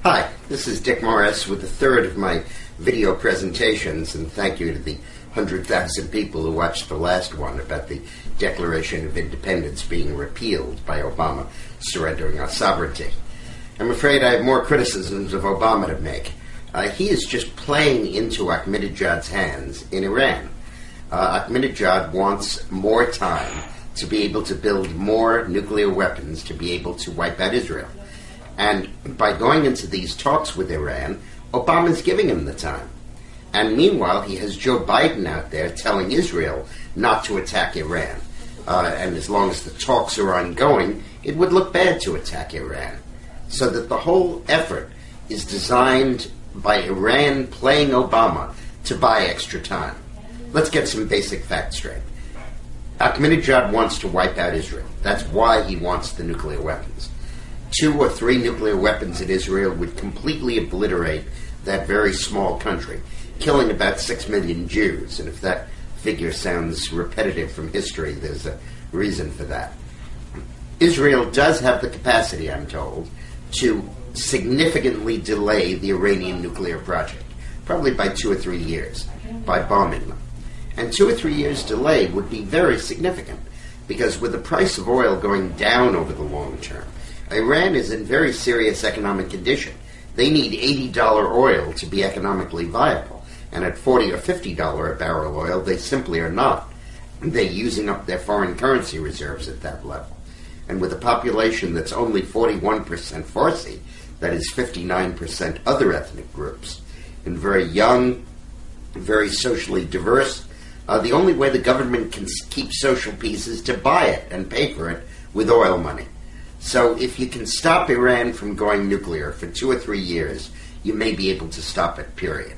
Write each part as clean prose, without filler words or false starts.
Hi, this is Dick Morris with the third of my video presentations, and thank you to the 100,000 people who watched the last one about the Declaration of Independence being repealed by Obama surrendering our sovereignty. I'm afraid I have more criticisms of Obama to make. He is just playing into Ahmadinejad's hands in Iran. Ahmadinejad wants more time to be able to build more nuclear weapons to be able to wipe out Israel. And by going into these talks with Iran, Obama's giving him the time. And meanwhile, he has Joe Biden out there telling Israel not to attack Iran. And as long as the talks are ongoing, it would look bad to attack Iran. So that the whole effort is designed by Iran playing Obama to buy extra time. Let's get some basic facts straight. Ahmadinejad wants to wipe out Israel. That's why he wants the nuclear weapons. 2 or 3 nuclear weapons in Israel would completely obliterate that very small country, killing about 6 million Jews. And if that figure sounds repetitive from history, there's a reason for that. Israel does have the capacity, I'm told, to significantly delay the Iranian nuclear project, probably by 2 or 3 years, by bombing them. And 2 or 3 years delay would be very significant, because with the price of oil going down over the long term, Iran is in very serious economic condition. They need $80 oil to be economically viable, and at $40 or $50 a barrel oil, they simply are not. They're using up their foreign currency reserves at that level. And with a population that's only 41% Farsi, that is 59% other ethnic groups, and very young, very socially diverse, the only way the government can keep social peace is to buy it and pay for it with oil money. So if you can stop Iran from going nuclear for 2 or 3 years, you may be able to stop it, period.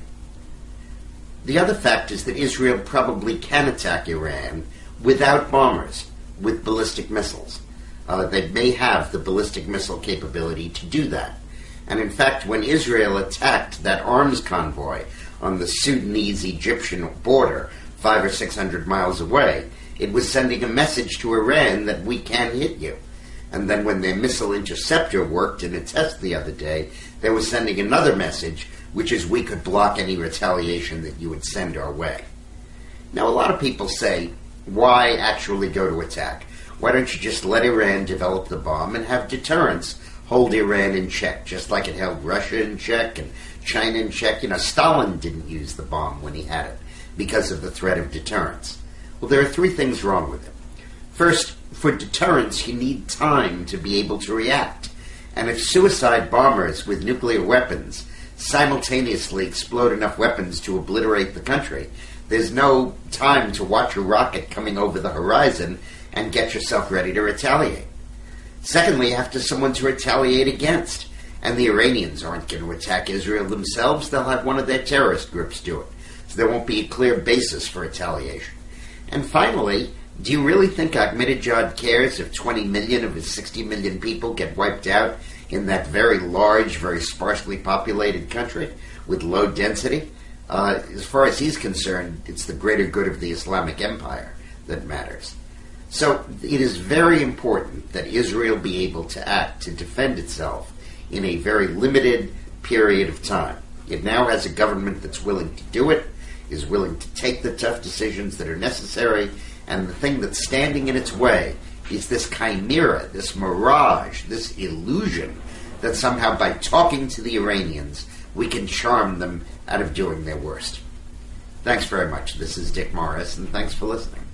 The other fact is that Israel probably can attack Iran without bombers, with ballistic missiles. They may have the ballistic missile capability to do that. And in fact, when Israel attacked that arms convoy on the Sudanese-Egyptian border, 500 or 600 miles away, it was sending a message to Iran that we can hit you. And then when their missile interceptor worked in a test the other day, they were sending another message, which is we could block any retaliation that you would send our way. Now, a lot of people say, why actually go to attack? Why don't you just let Iran develop the bomb and have deterrence hold Iran in check, just like it held Russia in check and China in check? You know, Stalin didn't use the bomb when he had it because of the threat of deterrence. Well, there are 3 things wrong with it. First, for deterrence, you need time to be able to react. And if suicide bombers with nuclear weapons simultaneously explode enough weapons to obliterate the country, there's no time to watch a rocket coming over the horizon and get yourself ready to retaliate. Secondly, you have to someone to retaliate against. And the Iranians aren't going to attack Israel themselves. They'll have one of their terrorist groups do it. So there won't be a clear basis for retaliation. And finally, do you really think Ahmadinejad cares if 20 million of his 60 million people get wiped out in that very large, very sparsely populated country with low density? As far as he's concerned, it's the greater good of the Islamic Empire that matters. So it is very important that Israel be able to act to defend itself in a very limited period of time. It now has a government that's willing to do it, is willing to take the tough decisions that are necessary, and the thing that's standing in its way is this chimera, this mirage, this illusion that somehow by talking to the Iranians, we can charm them out of doing their worst. Thanks very much. This is Dick Morris, and thanks for listening.